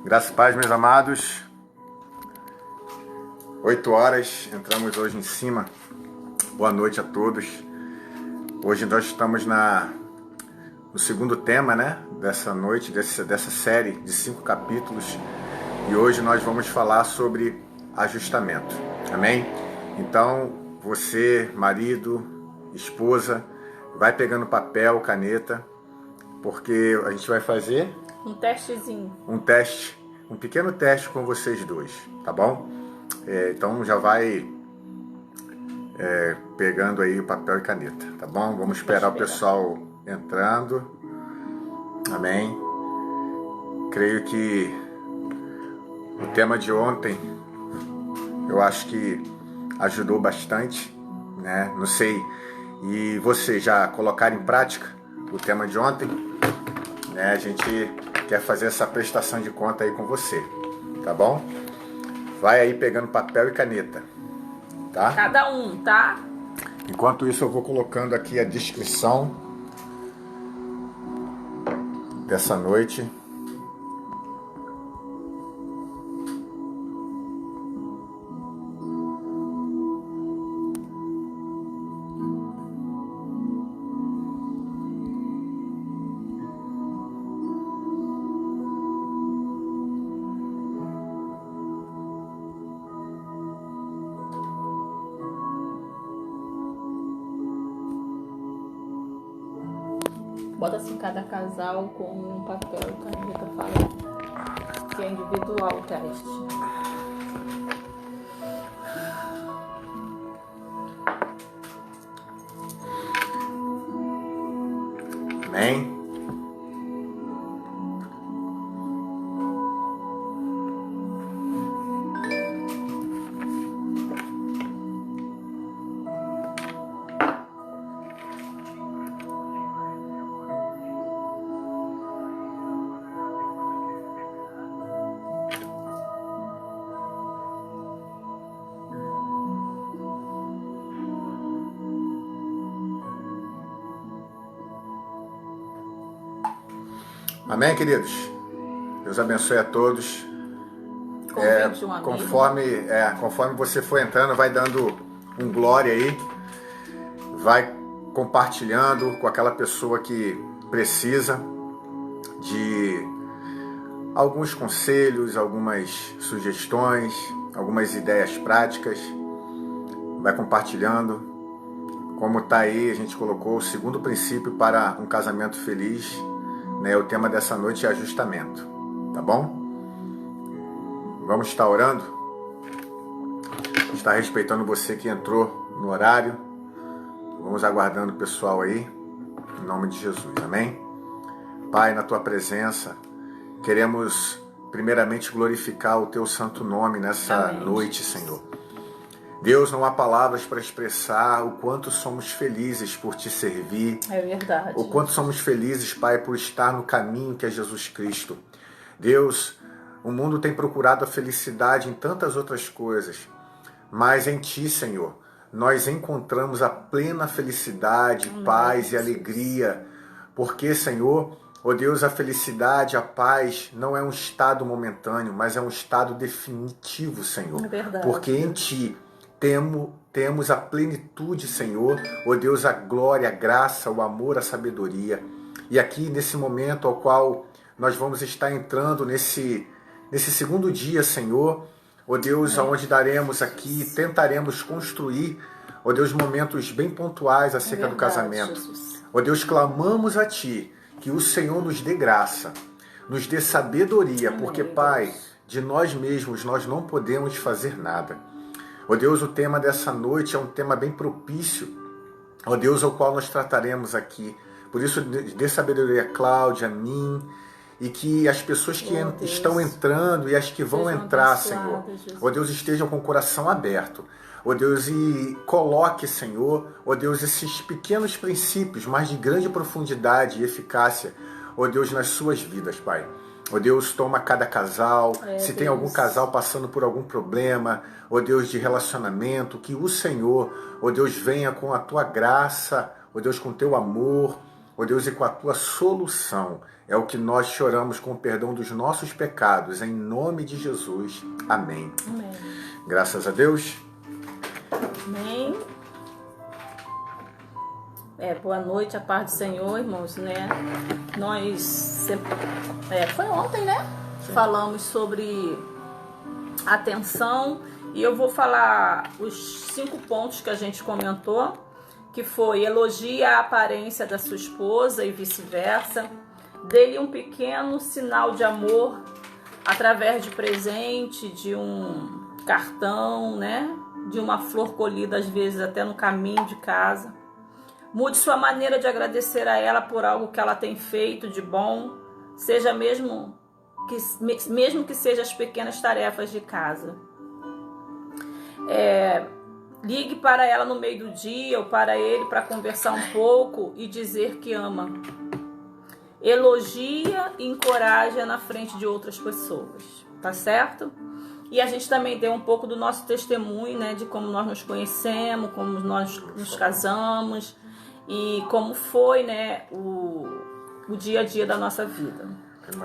Graças e paz, meus amados. 8 horas, entramos hoje em cima. Boa noite a todos. Hoje nós estamos no segundo tema, né? Dessa noite, dessa série de 5 capítulos. E hoje nós vamos falar sobre ajustamento. Amém? Então, você, marido, esposa, vai pegando papel, caneta, porque a gente vai fazer um testezinho. Um pequeno teste com vocês dois, tá bom? Então já vai pegando aí o papel e caneta, tá bom? Vamos esperar o pessoal entrando. Amém? Creio que o tema de ontem, eu acho que ajudou bastante, né? Não sei, e você já colocar em prática o tema de ontem, né? A gente quer fazer essa prestação de conta aí com você, tá bom? Vai aí pegando papel e caneta, tá? Cada um, tá? Enquanto isso eu vou colocando aqui a descrição dessa noite. Bota assim cada casal com um papel e caneta falando que é individual o teste. Amém? Amém, queridos? Deus abençoe a todos. Convide um amigo. Conforme você for entrando, vai dando um glória aí. Vai compartilhando com aquela pessoa que precisa de alguns conselhos, algumas sugestões, algumas ideias práticas. Vai compartilhando. Como está aí, a gente colocou o segundo princípio para um casamento feliz. O tema dessa noite é ajustamento, tá bom? Vamos estar orando, está respeitando você que entrou no horário. Vamos aguardando o pessoal aí, em nome de Jesus, amém? Pai, na tua presença, queremos primeiramente glorificar o teu santo nome nessa noite, Senhor. Deus, não há palavras para expressar o quanto somos felizes por te servir. É verdade. O quanto somos felizes, Pai, por estar no caminho que é Jesus Cristo. Deus, o mundo tem procurado a felicidade em tantas outras coisas, mas em Ti, Senhor, nós encontramos a plena felicidade, paz e alegria. Porque, Senhor, ó Deus, a felicidade, a paz não é um estado momentâneo, mas é um estado definitivo, Senhor. É verdade. Porque em Ti temos a plenitude, Senhor, ó Deus, a glória, a graça, o amor, a sabedoria. E aqui, nesse momento ao qual nós vamos estar entrando nesse segundo dia, Senhor, ó Deus, onde daremos aqui, tentaremos construir, ó Deus, momentos bem pontuais acerca do casamento. Jesus. Ó Deus, clamamos a Ti que o Senhor nos dê graça, nos dê sabedoria, porque, Pai, de nós mesmos nós não podemos fazer nada. Ó Deus, o tema dessa noite é um tema bem propício, ó Deus, ao qual nós trataremos aqui. Por isso, dê sabedoria a Cláudia, a mim, e que as pessoas que estão entrando e as que vão entrar, Senhor, ó Deus, estejam com o coração aberto. Ó Deus, e coloque, Senhor, ó Deus, esses pequenos princípios, mas de grande profundidade e eficácia, ó Deus, nas suas vidas, Pai. Ó Deus, toma cada casal, se tem algum casal passando por algum problema, ó Deus, de relacionamento, que o Senhor, ó Deus, venha com a Tua graça, ó Deus, com o Teu amor, ó Deus, e com a tua solução. É o que nós choramos com o perdão dos nossos pecados, em nome de Jesus. Amém. Amém. Graças a Deus. Amém. Boa noite, a paz do Senhor, irmãos, né? Nós sempre... foi ontem, né? Sim. Falamos sobre atenção e eu vou falar os 5 pontos que a gente comentou, que foi: elogie a aparência da sua esposa e vice-versa, dê-lhe um pequeno sinal de amor através de presente, de um cartão, né? De uma flor colhida às vezes até no caminho de casa. Mude sua maneira de agradecer a ela por algo que ela tem feito de bom, seja mesmo que seja as pequenas tarefas de casa. Ligue para ela no meio do dia ou para ele para conversar um pouco e dizer que ama. Elogia e encoraja na frente de outras pessoas, tá certo? E a gente também deu um pouco do nosso testemunho, né, de como nós nos conhecemos, como nós nos casamos e como foi, né, o dia a dia da nossa vida.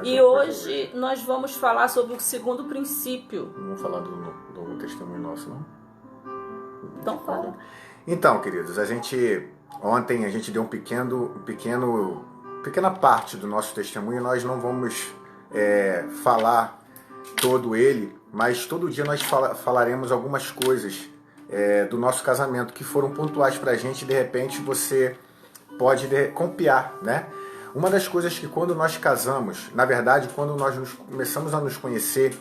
E hoje nós vamos falar sobre o 2º princípio. Não vamos falar do testemunho nosso, não? Então fala. Então, queridos, ontem a gente deu pequena parte do nosso testemunho. Nós não vamos falar todo ele, mas todo dia nós falaremos algumas coisas do nosso casamento que foram pontuais pra gente. De repente você pode copiar, né? Uma das coisas que quando nós casamos, na verdade quando nós começamos a nos conhecer,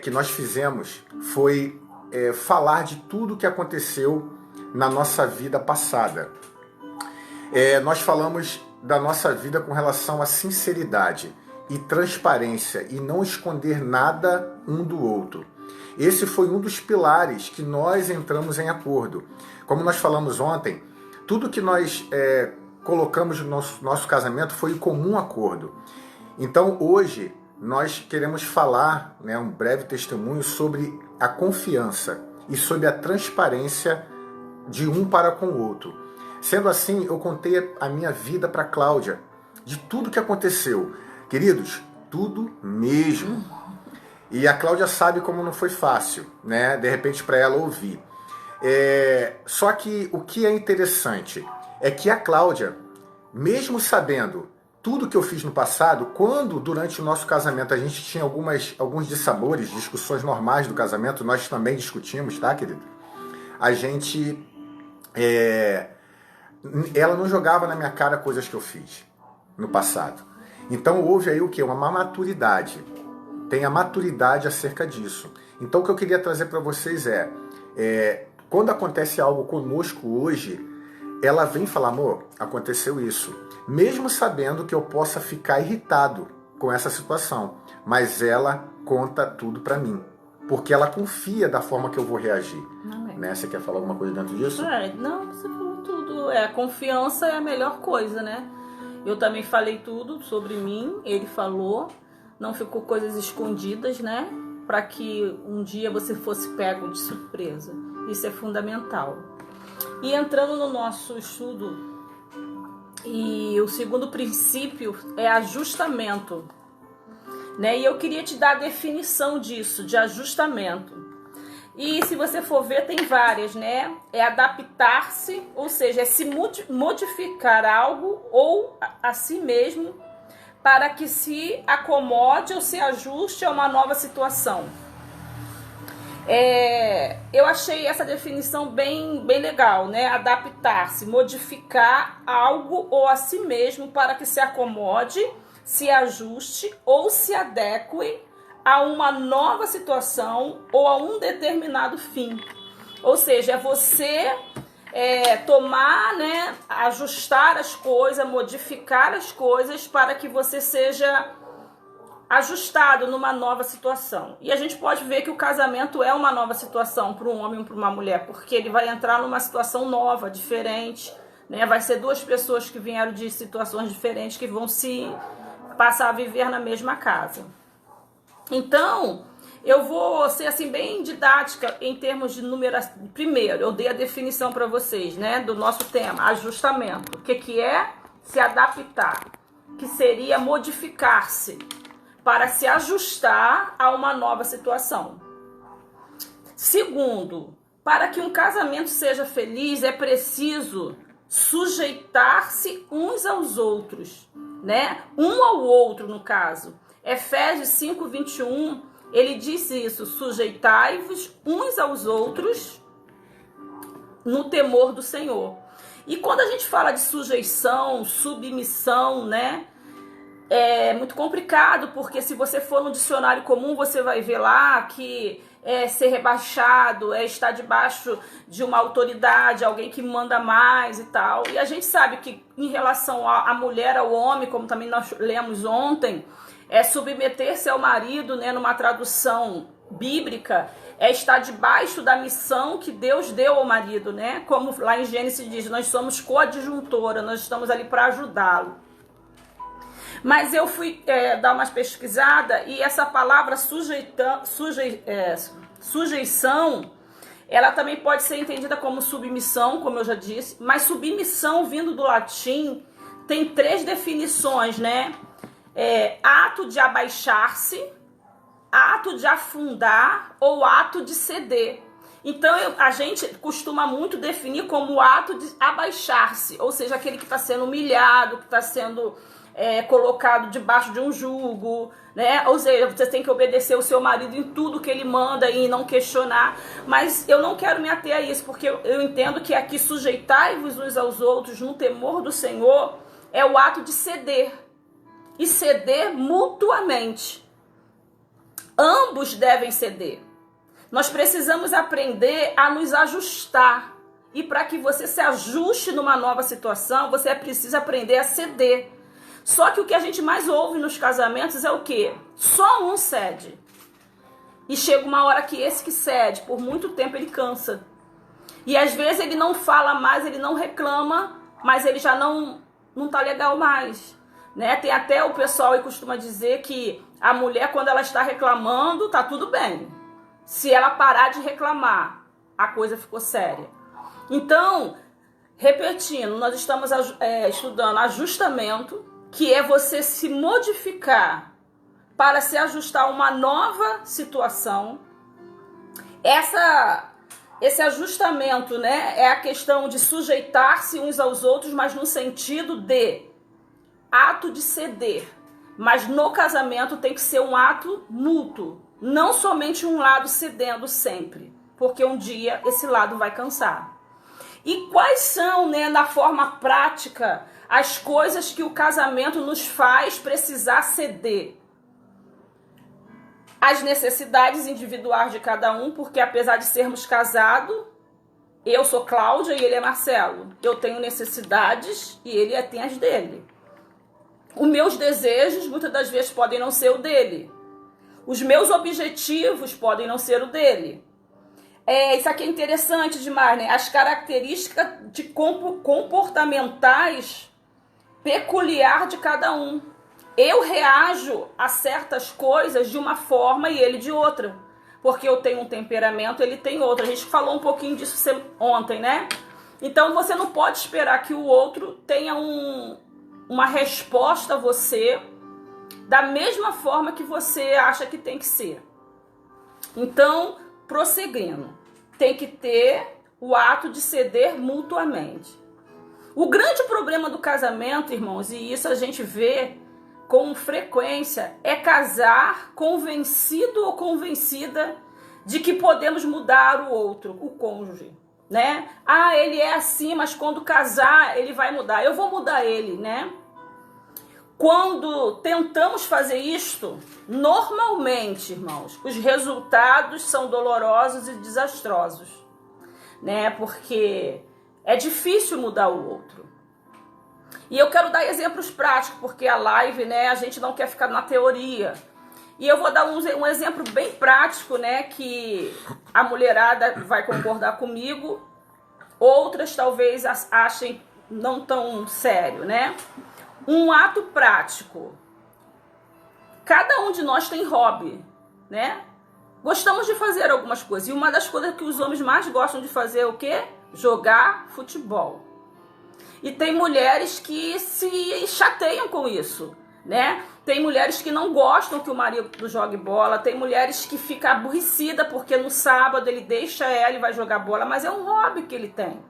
que nós fizemos foi falar de tudo que aconteceu na nossa vida passada. Nós falamos da nossa vida com relação à sinceridade e transparência e não esconder nada um do outro. Esse foi um dos pilares que nós entramos em acordo. Como nós falamos ontem, tudo que nós colocamos no nosso casamento foi em comum acordo. Então hoje nós queremos falar, né, um breve testemunho sobre a confiança e sobre a transparência de um para com o outro. Sendo assim, eu contei a minha vida para Cláudia, de tudo que aconteceu. Queridos, tudo mesmo. E a Cláudia sabe como não foi fácil, né? De repente para ela ouvir. Só que o que é interessante é que a Cláudia, mesmo sabendo tudo que eu fiz no passado, quando durante o nosso casamento a gente tinha alguns dissabores, discussões normais do casamento, nós também discutimos, tá, querido? A gente... ela não jogava na minha cara coisas que eu fiz no passado. Então houve aí o quê? Uma maturidade. Tem a maturidade acerca disso. Então o que eu queria trazer para vocês quando acontece algo conosco hoje, ela vem falar: amor, aconteceu isso. Mesmo sabendo que eu possa ficar irritado com essa situação. Mas ela conta tudo para mim. Porque ela confia da forma que eu vou reagir. Né? Você quer falar alguma coisa dentro disso? Não, você falou tudo. A confiança é a melhor coisa, né? Eu também falei tudo sobre mim, ele falou. Não ficou coisas escondidas, né? Para que um dia você fosse pego de surpresa. Isso é fundamental. E entrando no nosso estudo, e o 2º princípio é ajustamento, né? E eu queria te dar a definição disso, de ajustamento. E se você for ver, tem várias, né? É adaptar-se, ou seja, é se modificar algo ou a si mesmo para que se acomode ou se ajuste a uma nova situação. Eu achei essa definição bem legal, né? Adaptar-se, modificar algo ou a si mesmo para que se acomode, se ajuste ou se adeque a uma nova situação ou a um determinado fim. Ou seja, é você tomar, né, ajustar as coisas, modificar as coisas para que você seja ajustado numa nova situação. E a gente pode ver que o casamento é uma nova situação para um homem e para uma mulher, porque ele vai entrar numa situação nova, diferente, né? Vai ser 2 pessoas que vieram de situações diferentes que vão se passar a viver na mesma casa. Então, eu vou ser assim bem didática em termos de numeração. Primeiro, eu dei a definição para vocês, né, do nosso tema, ajustamento. O que é? se adaptar, que seria modificar-se para se ajustar a uma nova situação. Segundo, para que um casamento seja feliz é preciso sujeitar-se uns aos outros, né? Um ao outro, no caso. Efésios 5:21, ele diz isso: sujeitai-vos uns aos outros no temor do Senhor. E quando a gente fala de sujeição, submissão, né? É muito complicado, porque se você for no dicionário comum, você vai ver lá que é ser rebaixado, é estar debaixo de uma autoridade, alguém que manda mais e tal. E a gente sabe que em relação à mulher, ao homem, como também nós lemos ontem, é submeter-se ao marido, né, numa tradução bíblica, é estar debaixo da missão que Deus deu ao marido, né? Como lá em Gênesis diz, nós somos coadjuntora, nós estamos ali para ajudá-lo. Mas eu fui dar uma pesquisada e essa palavra sujeição, ela também pode ser entendida como submissão, como eu já disse, mas submissão, vindo do latim, tem 3 definições, né? Ato de abaixar-se, ato de afundar ou ato de ceder. Então a gente costuma muito definir como o ato de abaixar-se, ou seja, aquele que está sendo humilhado, que está sendo colocado debaixo de um jugo, né? Ou seja, você tem que obedecer o seu marido em tudo que ele manda e não questionar. Mas eu não quero me ater a isso, porque eu entendo que aqui sujeitai-vos uns aos outros no temor do Senhor é o ato de ceder. E ceder mutuamente. Ambos devem ceder. Nós precisamos aprender a nos ajustar. E para que você se ajuste numa nova situação, você precisa aprender a ceder. Só que o que a gente mais ouve nos casamentos é o quê? Só um cede. E chega uma hora que esse que cede, por muito tempo ele cansa. E às vezes ele não fala mais, ele não reclama, mas ele já não tá legal mais. Né? Tem até o pessoal que costuma dizer que a mulher, quando ela está reclamando, tá tudo bem. Se ela parar de reclamar, a coisa ficou séria. Então, repetindo, nós estamos estudando ajustamento, que é você se modificar para se ajustar a uma nova situação. Esse ajustamento, né, é a questão de sujeitar-se uns aos outros, mas no sentido de ato de ceder. Mas no casamento tem que ser um ato mútuo, não somente um lado cedendo sempre, porque um dia esse lado vai cansar. E quais são, né, na forma prática, as coisas que o casamento nos faz precisar ceder? As necessidades individuais de cada um, porque apesar de sermos casados, eu sou Cláudia e ele é Marcelo. Eu tenho necessidades e ele tem as dele. Os meus desejos muitas das vezes podem não ser o dele. Os meus objetivos podem não ser o dele. Isso aqui é interessante demais, né? As características comportamentais peculiar de cada um. Eu reajo a certas coisas de uma forma e ele de outra. Porque eu tenho um temperamento, ele tem outro. A gente falou um pouquinho disso ontem, né? Então você não pode esperar que o outro tenha uma resposta a você da mesma forma que você acha que tem que ser. Então, prosseguindo, tem que ter o ato de ceder mutuamente. O grande problema do casamento, irmãos, e isso a gente vê com frequência, é casar convencido ou convencida de que podemos mudar o outro, o cônjuge, né? Ele é assim, mas quando casar ele vai mudar. Eu vou mudar ele, né? Quando tentamos fazer isto, normalmente, irmãos, os resultados são dolorosos e desastrosos, né? Porque é difícil mudar o outro. E eu quero dar exemplos práticos, porque a live, né, a gente não quer ficar na teoria. E eu vou dar um exemplo bem prático, né, que a mulherada vai concordar comigo, outras talvez achem não tão sério, né? Um ato prático. Cada um de nós tem hobby, né? Gostamos de fazer algumas coisas. E uma das coisas que os homens mais gostam de fazer é o quê? Jogar futebol. E tem mulheres que se chateiam com isso, né? Tem mulheres que não gostam que o marido jogue bola, tem mulheres que ficam aborrecidas porque no sábado ele deixa ela e vai jogar bola, mas é um hobby que ele tem.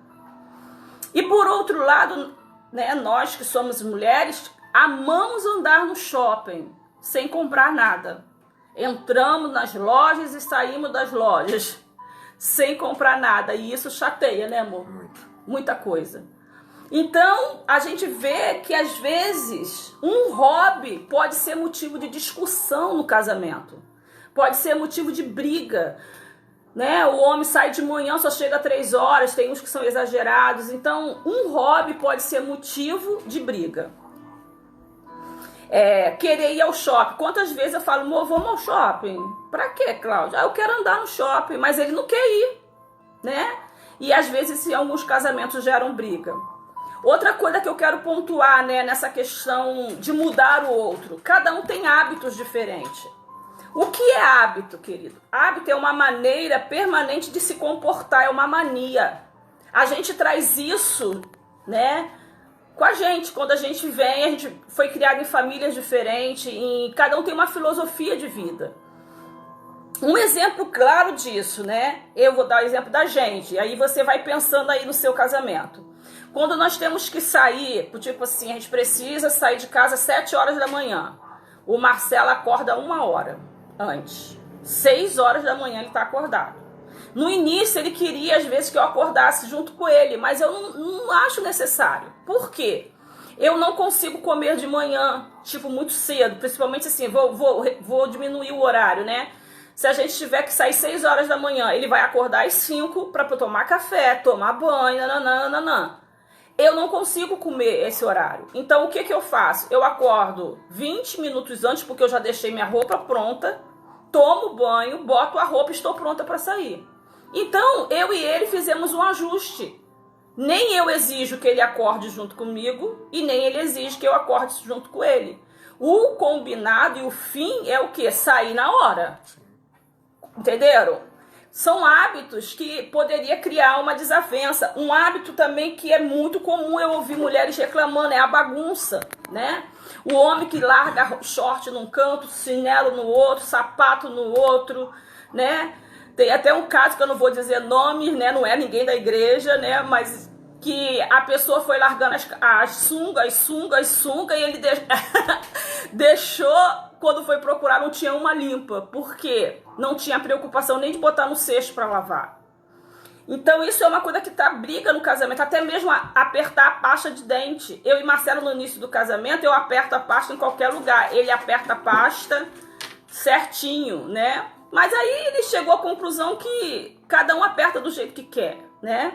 E por outro lado, né, nós que somos mulheres, amamos andar no shopping sem comprar nada. Entramos nas lojas e saímos das lojas sem comprar nada. E isso chateia, né, amor? Muita coisa. Então, a gente vê que às vezes um hobby pode ser motivo de discussão no casamento. Pode ser motivo de briga, né? O homem sai de manhã, só chega 3 horas, tem uns que são exagerados. Então, um hobby pode ser motivo de briga. Querer ir ao shopping. Quantas vezes eu falo, amor, vamos ao shopping? Pra quê, Cláudia? Eu quero andar no shopping, mas ele não quer ir, né? E às vezes em alguns casamentos geram briga. Outra coisa que eu quero pontuar, né, nessa questão de mudar o outro. Cada um tem hábitos diferentes. O que é hábito, querido? Hábito é uma maneira permanente de se comportar, é uma mania. A gente traz isso, né, com a gente. Quando a gente vem, a gente foi criado em famílias diferentes, e cada um tem uma filosofia de vida. Um exemplo claro disso, né? Eu vou dar o exemplo da gente, aí você vai pensando aí no seu casamento. Quando nós temos que sair, tipo assim, a gente precisa sair de casa às 7 horas da manhã. O Marcelo acorda 1 hora antes. 6 horas da manhã ele está acordado. No início ele queria às vezes que eu acordasse junto com ele, mas eu não acho necessário. Por quê? Eu não consigo comer de manhã, tipo, muito cedo. Principalmente assim, vou diminuir o horário, né? Se a gente tiver que sair 6 horas da manhã, ele vai acordar às 5 para tomar café, tomar banho, nananana. Eu não consigo comer esse horário. Então, o que eu faço? Eu acordo 20 minutos antes, porque eu já deixei minha roupa pronta, tomo banho, boto a roupa e estou pronta para sair. Então, eu e ele fizemos um ajuste. Nem eu exijo que ele acorde junto comigo e nem ele exige que eu acorde junto com ele. O combinado e o fim é o quê? Sair na hora. Entenderam? São hábitos que poderia criar uma desavença. Um hábito também que é muito comum eu ouvir mulheres reclamando é a bagunça, né? O homem que larga short num canto, chinelo no outro, sapato no outro, né? Tem até um caso que eu não vou dizer nomes, né? Não é ninguém da igreja, né? Mas que a pessoa foi largando as sungas e ele deixou, quando foi procurar, não tinha uma limpa. Por quê? Não tinha preocupação nem de botar no cesto para lavar. Então isso é uma coisa que tá briga no casamento, até mesmo apertar a pasta de dente. Eu e Marcelo, no início do casamento, eu aperto a pasta em qualquer lugar. Ele aperta a pasta certinho, né? Mas aí ele chegou à conclusão que cada um aperta do jeito que quer, né?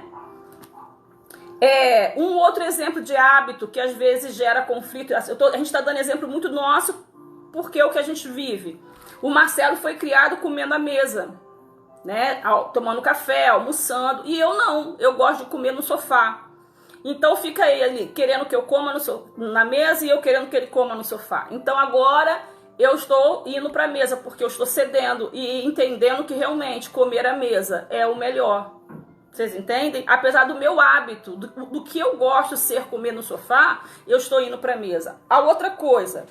Um outro exemplo de hábito que às vezes gera conflito. A gente está dando exemplo muito nosso, porque é o que a gente vive. O Marcelo foi criado comendo à mesa, né? Tomando café, almoçando. E eu não, eu gosto de comer no sofá. Então fica ele querendo que eu coma na mesa e eu querendo que ele coma no sofá. Então agora eu estou indo para a mesa, porque eu estou cedendo e entendendo que realmente comer à mesa é o melhor. Vocês entendem? Apesar do meu hábito, do que eu gosto ser comer no sofá, eu estou indo para a mesa. A outra coisa,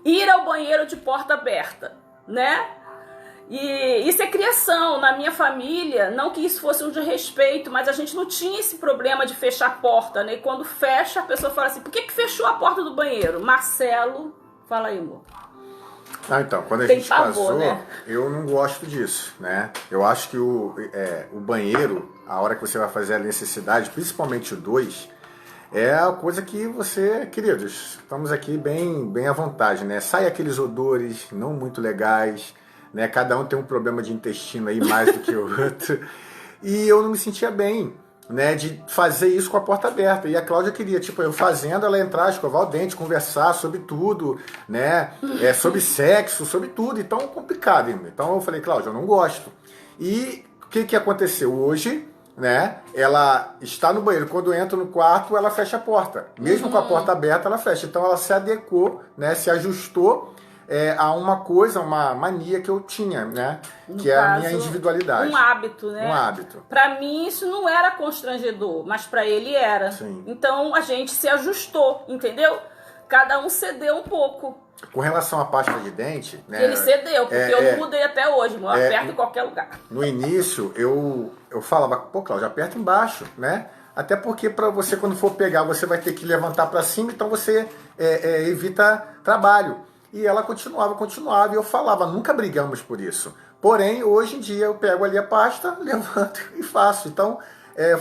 ir ao banheiro de porta aberta, né? E isso é criação. Na minha família, não que isso fosse um desrespeito, mas a gente não tinha esse problema de fechar a porta, né? E quando fecha, a pessoa fala assim, por que fechou a porta do banheiro? Marcelo, fala aí, amor. Então, quando a gente casou, né? Eu não gosto disso, né? Eu acho que o banheiro, a hora que você vai fazer a necessidade, principalmente o 2, é a coisa que você, queridos, estamos aqui bem à vontade, né? Sai aqueles odores não muito legais, né? Cada um tem um problema de intestino aí mais do que o outro. E eu não me sentia bem, né, de fazer isso com a porta aberta. E a Cláudia queria, tipo, eu fazendo, ela entrar, escovar o dente, conversar sobre tudo, né, sobre sexo, sobre tudo. Então, complicado. Então, eu falei, Cláudia, eu não gosto. E o que aconteceu? Hoje, né, ela está no banheiro. Quando entra no quarto, ela fecha a porta. Mesmo com a porta aberta, ela fecha. Então, ela se adequou, né, se ajustou a uma coisa, uma mania que eu tinha, né? Que é a minha individualidade. Um hábito, né? Um hábito. Pra mim isso não era constrangedor, mas pra ele era. Sim. Então a gente se ajustou, entendeu? Cada um cedeu um pouco. Com relação à pasta de dente, né? Ele cedeu, porque eu não mudei até hoje, eu aperto em qualquer lugar. No início, eu falava, pô, Cláudia, aperta embaixo, né? Até porque para você, quando for pegar, você vai ter que levantar para cima, então você evita trabalho. E ela continuava, e eu falava, nunca brigamos por isso. Porém, hoje em dia, eu pego ali a pasta, levanto e faço. Então,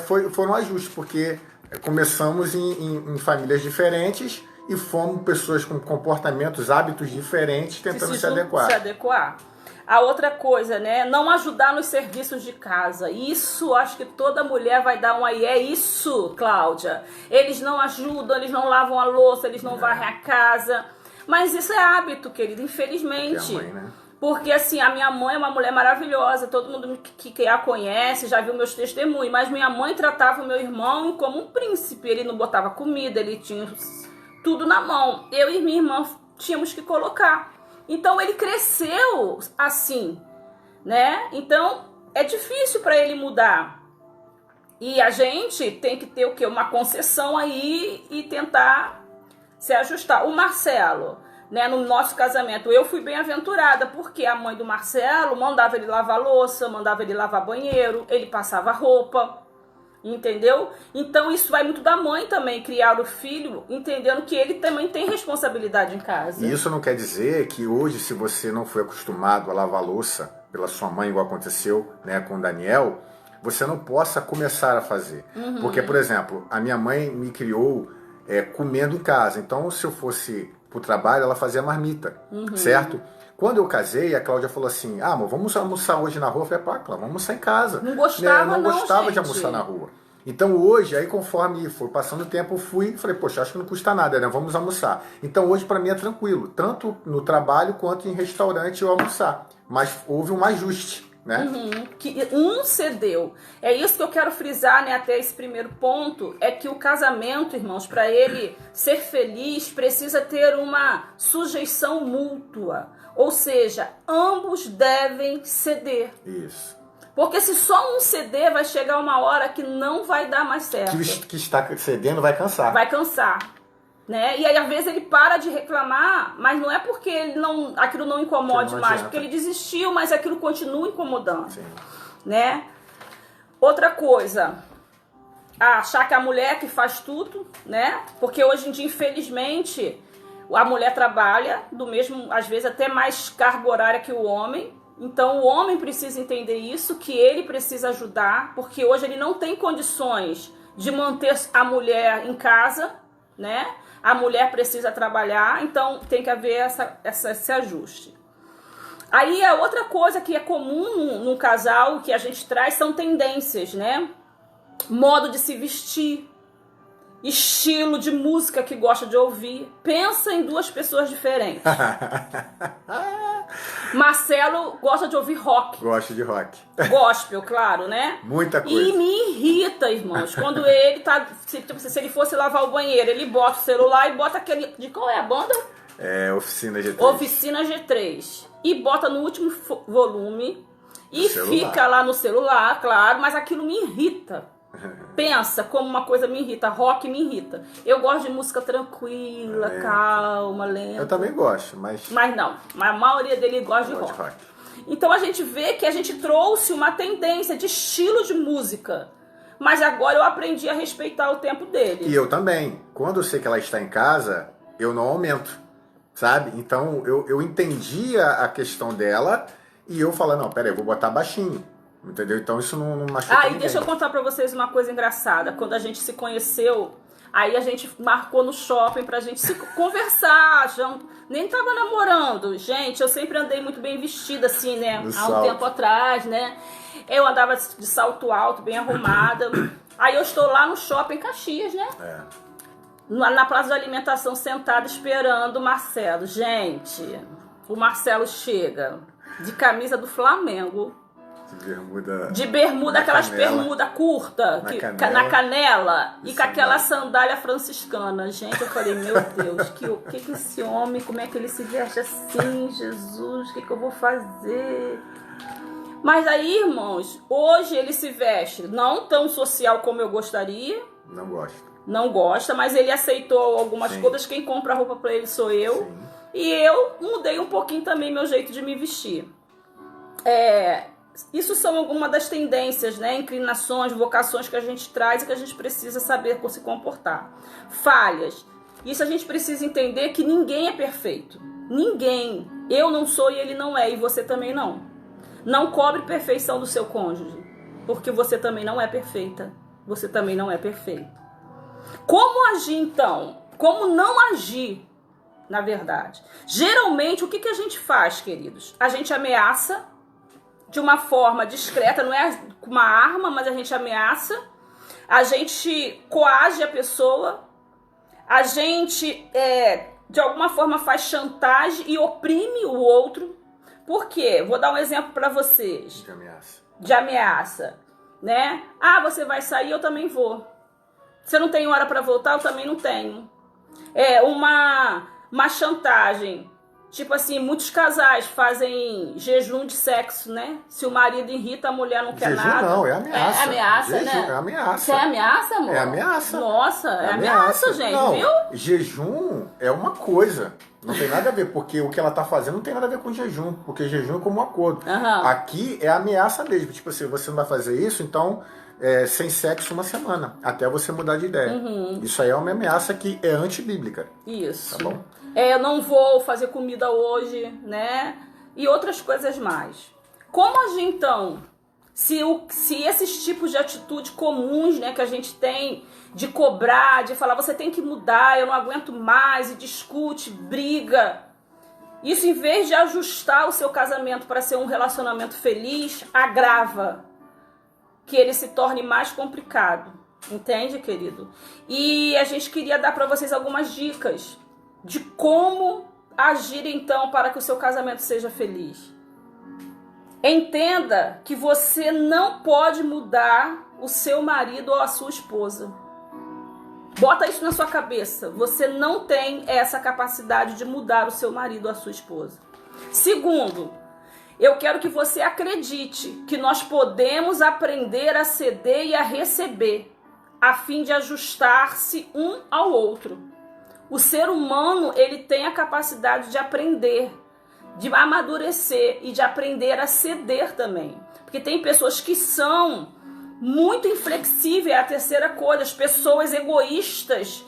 foi um ajuste, porque começamos em famílias diferentes e fomos pessoas com comportamentos, hábitos diferentes, tentando se adequar. A outra coisa, né? Não ajudar nos serviços de casa. Isso, acho que toda mulher vai dar um aí. É isso, Cláudia. Eles não ajudam, eles não lavam a louça, eles não varrem a casa. Mas isso é hábito, querido, infelizmente. Mãe, né? Porque, assim, a minha mãe é uma mulher maravilhosa. Todo mundo que a conhece já viu meus testemunhos. Mas minha mãe tratava o meu irmão como um príncipe. Ele não botava comida, ele tinha tudo na mão. Eu e minha irmã tínhamos que colocar. Então ele cresceu assim, né? Então é difícil para ele mudar. E a gente tem que ter o quê? Uma concessão aí e tentar se ajustar. O Marcelo, né, no nosso casamento, eu fui bem-aventurada, porque a mãe do Marcelo mandava ele lavar louça, mandava ele lavar banheiro, ele passava roupa. Entendeu? Então isso vai muito da mãe também, criar o filho, entendendo que ele também tem responsabilidade em casa. E isso não quer dizer que hoje, se você não foi acostumado a lavar louça pela sua mãe, igual aconteceu, né, com o Daniel, você não possa começar a fazer. Porque, por exemplo, a minha mãe me criou comendo em casa. Então, se eu fosse pro trabalho, ela fazia marmita, certo? Quando eu casei, a Cláudia falou assim, amor, vamos almoçar hoje na rua. Eu falei, pá, Cláudia, vamos almoçar em casa. Não gostava, não gostava gente. de almoçar na rua. Então hoje, aí conforme foi passando o tempo, eu fui e falei, poxa, acho que não custa nada, né? Vamos almoçar. Então hoje para mim é tranquilo, tanto no trabalho quanto em restaurante eu almoçar. Mas houve um ajuste, né? Que um cedeu. É isso que eu quero frisar, né? Até esse primeiro ponto, é que o casamento, irmãos, para ele ser feliz, precisa ter uma sujeição mútua. Ou seja, ambos devem ceder. Isso. Porque se só um ceder, vai chegar uma hora que não vai dar mais certo. Que está cedendo vai cansar. Vai cansar. Né? E aí, às vezes, ele para de reclamar, mas não é porque aquilo não incomode mais, porque ele desistiu, mas aquilo continua incomodando. Sim. Né? Outra coisa, achar que a mulher que faz tudo, né? Porque hoje em dia, infelizmente, a mulher trabalha do mesmo, às vezes até mais carga horária que o homem. Então o homem precisa entender isso, que ele precisa ajudar, porque hoje ele não tem condições de manter a mulher em casa, né? A mulher precisa trabalhar, então tem que haver esse ajuste. Aí a outra coisa que é comum num casal que a gente traz são tendências, né? Modo de se vestir, estilo de música que gosta de ouvir. Pensa em duas pessoas diferentes. Marcelo gosta de ouvir rock. Gosto de rock. Gospel, claro, né? Muita coisa. E me irrita, irmãos, quando ele tá... Se ele fosse lavar o banheiro, ele bota o celular e bota aquele... De qual é a banda? Oficina G3. Oficina G3. E bota no último volume e fica lá no celular, claro, mas aquilo me irrita. Pensa como uma coisa me irrita, rock me irrita. Eu gosto de música tranquila, calma, lenta. Eu também gosto, mas não, mas a maioria dele gosta de rock. Então a gente vê que a gente trouxe uma tendência de estilo de música. Mas agora eu aprendi a respeitar o tempo dele. E eu também. Quando eu sei que ela está em casa, eu não aumento, sabe? Então eu entendia a questão dela e eu falando, não, peraí, eu vou botar baixinho. Entendeu? Então isso não machuca ninguém. E deixa eu contar pra vocês uma coisa engraçada. Quando a gente se conheceu, aí a gente marcou no shopping pra gente se conversar. Já nem tava namorando. Gente, eu sempre andei muito bem vestida, assim, né? Há um tempo atrás, né? Eu andava de salto alto, bem arrumada. Aí eu estou lá no shopping Caxias, né? Na praça de alimentação, sentada, esperando o Marcelo. Gente, o Marcelo chega de camisa do Flamengo, De bermuda, aquelas canela. bermuda curta, na canela, e com aquela sandália franciscana. Gente, eu falei, meu Deus, que esse homem, como é que ele se veste assim, Jesus, o que eu vou fazer? Mas aí, irmãos, hoje ele se veste não tão social como eu gostaria. Não gosto. Não gosta, mas ele aceitou algumas coisas. Quem compra roupa pra ele sou eu. Sim. E eu mudei um pouquinho também meu jeito de me vestir. Isso são algumas das tendências, né? Inclinações, vocações que a gente traz e que a gente precisa saber se comportar. Falhas. Isso a gente precisa entender que ninguém é perfeito. Ninguém. Eu não sou e ele não é, e você também não. Não cobre perfeição do seu cônjuge, porque você também não é perfeita. Você também não é perfeito. Como agir então? Como não agir, na verdade? Geralmente, o que a gente faz, queridos? A gente ameaça de uma forma discreta, não é com uma arma, mas a gente ameaça, a gente coage a pessoa, a gente, de alguma forma, faz chantagem e oprime o outro. Por quê? Vou dar um exemplo para vocês. De ameaça. Né? Ah, você vai sair, eu também vou. Você não tem hora para voltar, eu também não tenho. Uma chantagem. Tipo assim, muitos casais fazem jejum de sexo, né? Se o marido irrita, a mulher não quer nada. Não, é ameaça. É ameaça, jejum, né? É ameaça. Isso é ameaça, amor? É ameaça. Nossa, é ameaça, gente, não, viu? Jejum é uma coisa. Não tem nada a ver, porque o que ela tá fazendo não tem nada a ver com jejum. Porque jejum é como um acordo. Uhum. Aqui é ameaça mesmo. Tipo assim, você não vai fazer isso, então... sem sexo uma semana, até você mudar de ideia. Uhum. Isso aí é uma ameaça que é antibíblica. Isso. Tá bom? Eu não vou fazer comida hoje, né? E outras coisas mais. Como agir então? Se esses tipos de atitude comuns, né, que a gente tem de cobrar, de falar, você tem que mudar, eu não aguento mais, e discute, briga. Isso, em vez de ajustar o seu casamento para ser um relacionamento feliz, agrava. Que ele se torne mais complicado, entende, querido? E a gente queria dar para vocês algumas dicas de como agir então para que o seu casamento seja feliz. Entenda que você não pode mudar o seu marido ou a sua esposa. Bota isso na sua cabeça. Você não tem essa capacidade de mudar o seu marido ou a sua esposa. Segundo, eu quero que você acredite que nós podemos aprender a ceder e a receber, a fim de ajustar-se um ao outro. O ser humano, ele tem a capacidade de aprender, de amadurecer e de aprender a ceder também. Porque tem pessoas que são muito inflexíveis, é a terceira coisa, as pessoas egoístas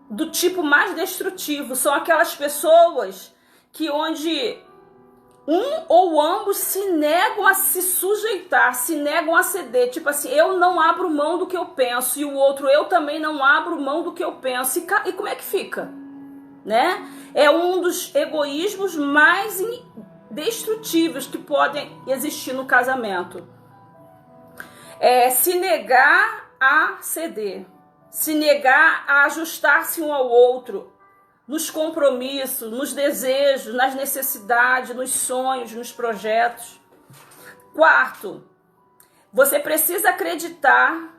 do tipo mais destrutivo. São aquelas pessoas que onde... um ou ambos se negam a se sujeitar, se negam a ceder. Tipo assim, eu não abro mão do que eu penso. E o outro, eu também não abro mão do que eu penso. E como é que fica? Né? É um dos egoísmos mais destrutivos que podem existir no casamento. Se negar a ceder. Se negar a ajustar-se um ao outro. Nos compromissos, nos desejos, nas necessidades, nos sonhos, nos projetos. Quarto, você precisa acreditar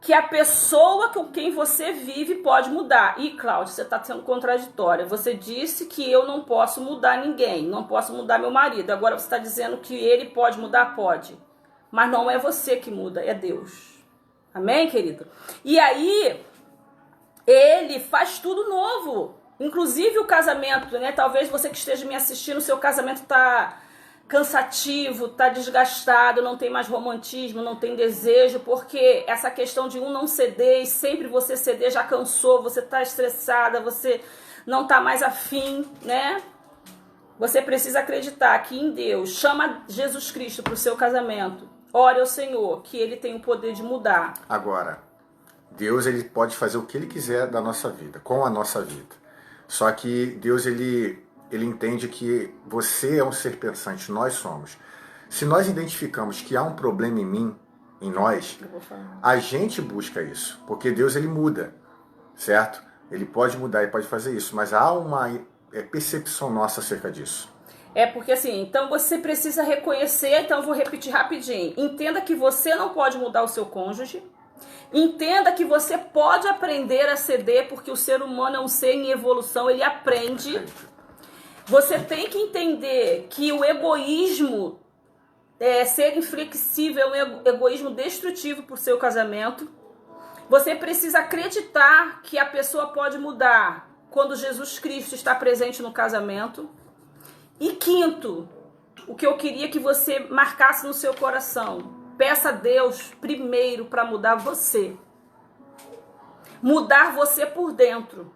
que a pessoa com quem você vive pode mudar. E, Cláudia, você está sendo contraditória. Você disse que eu não posso mudar ninguém, não posso mudar meu marido. Agora você está dizendo que ele pode mudar? Pode. Mas não é você que muda, é Deus. Amém, querido? E aí... ele faz tudo novo, inclusive o casamento, né? Talvez você que esteja me assistindo, seu casamento tá cansativo, tá desgastado, não tem mais romantismo, não tem desejo, porque essa questão de um não ceder e sempre você ceder já cansou, você tá estressada, você não tá mais afim, né? Você precisa acreditar que em Deus, chama Jesus Cristo para o seu casamento, ore ao Senhor, que Ele tem o poder de mudar. Agora, Deus, ele pode fazer o que ele quiser da nossa vida, com a nossa vida. Só que Deus, ele entende que você é um ser pensante, nós somos. Se nós identificamos que há um problema em mim, em nós, a gente busca isso. Porque Deus, ele muda, certo? Ele pode mudar e pode fazer isso, mas há uma percepção nossa acerca disso. É porque assim, então você precisa reconhecer, então eu vou repetir rapidinho. Entenda que você não pode mudar o seu cônjuge. Entenda que você pode aprender a ceder, porque o ser humano é um ser em evolução, ele aprende. Você tem que entender que o egoísmo, ser inflexível, é um egoísmo destrutivo para o seu casamento. Você precisa acreditar que a pessoa pode mudar quando Jesus Cristo está presente no casamento. E quinto, o que eu queria que você marcasse no seu coração: peça a Deus primeiro para mudar você. Mudar você por dentro,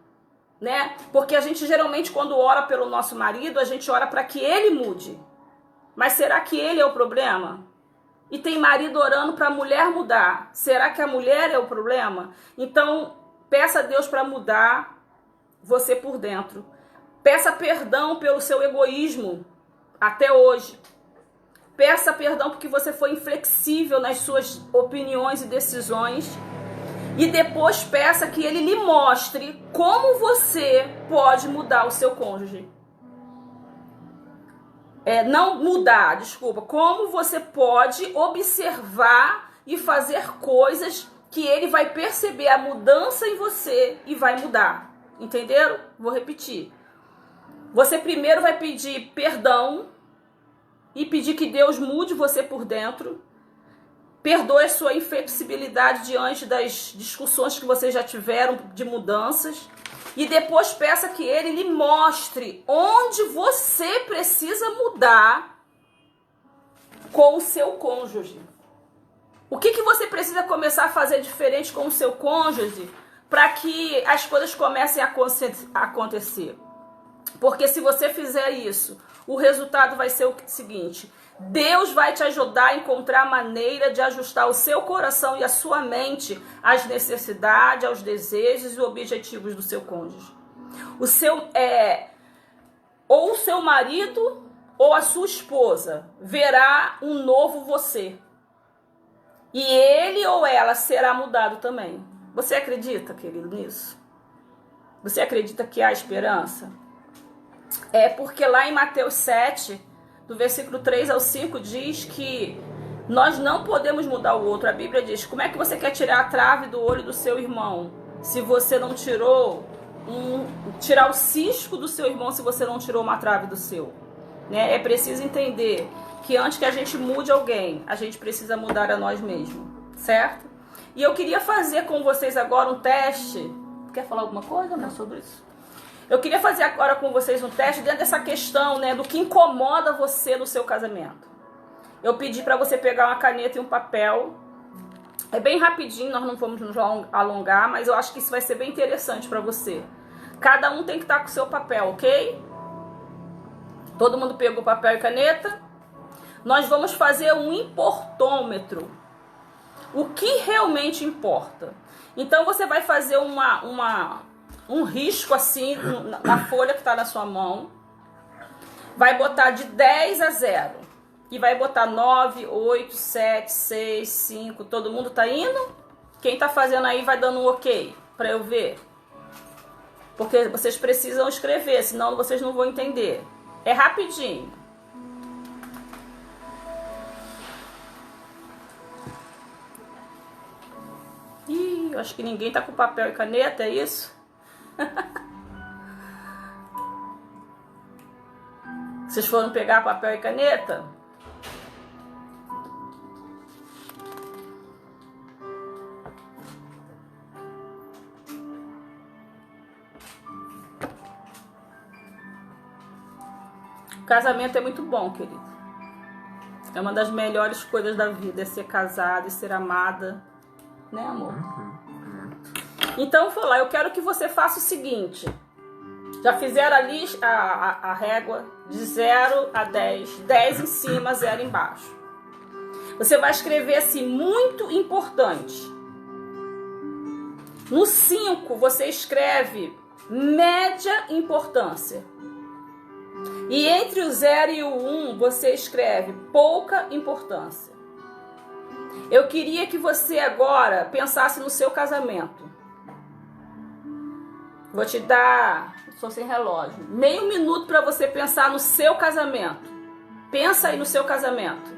né? Porque a gente geralmente, quando ora pelo nosso marido, a gente ora para que ele mude. Mas será que ele é o problema? E tem marido orando para a mulher mudar. Será que a mulher é o problema? Então, peça a Deus para mudar você por dentro. Peça perdão pelo seu egoísmo até hoje. Peça perdão porque você foi inflexível nas suas opiniões e decisões. E depois peça que ele lhe mostre como você pode mudar o seu cônjuge. Como você pode observar e fazer coisas que ele vai perceber a mudança em você e vai mudar. Entenderam? Vou repetir. Você primeiro vai pedir perdão e pedir que Deus mude você por dentro. Perdoe a sua inflexibilidade diante das discussões que vocês já tiveram de mudanças. E depois peça que ele lhe mostre onde você precisa mudar com o seu cônjuge. O que você precisa começar a fazer diferente com o seu cônjuge para que as coisas comecem a acontecer? Porque se você fizer isso, o resultado vai ser o seguinte: Deus vai te ajudar a encontrar maneira de ajustar o seu coração e a sua mente às necessidades, aos desejos e objetivos do seu cônjuge. Ou o seu marido ou a sua esposa verá um novo você. E ele ou ela será mudado também. Você acredita, querido, nisso? Você acredita que há esperança? É porque lá em Mateus 7, do versículo 3 ao 5, diz que nós não podemos mudar o outro. A Bíblia diz: como é que você quer tirar a trave do olho do seu irmão se você não tirar o cisco do seu irmão, se você não tirou uma trave do seu? Né? É preciso entender que antes que a gente mude alguém, a gente precisa mudar a nós mesmos, certo? E eu queria fazer com vocês agora um teste. Quer falar alguma coisa, né, sobre isso? Eu queria fazer agora com vocês um teste dentro dessa questão, né, do que incomoda você no seu casamento. Eu pedi para você pegar uma caneta e um papel. É bem rapidinho, nós não vamos nos alongar, mas eu acho que isso vai ser bem interessante para você. Cada um tem que estar com o seu papel, ok? Todo mundo pegou papel e caneta? Nós vamos fazer um importômetro. O que realmente importa? Então você vai fazer um risco assim na folha que está na sua mão. Vai botar de 10 a 0. E vai botar 9, 8, 7, 6, 5. Todo mundo tá indo? Quem tá fazendo aí vai dando um ok para eu ver. Porque vocês precisam escrever, senão vocês não vão entender. É rapidinho. Ih, eu acho que ninguém tá com papel e caneta, é isso? Vocês foram pegar papel e caneta? O casamento é muito bom, querido. É uma das melhores coisas da vida, é ser casada e ser amada, né, amor? Então, vou lá, eu quero que você faça o seguinte. Já fizeram ali a régua de 0 a 10. 10 em cima, 0 embaixo. Você vai escrever assim, muito importante. No 5, você escreve média importância. E entre o 0 e o 1, você escreve pouca importância. Eu queria que você agora pensasse no seu casamento. Vou te dar Estou sem relógio. Meio minuto para você pensar no seu casamento. Pensa aí no seu casamento.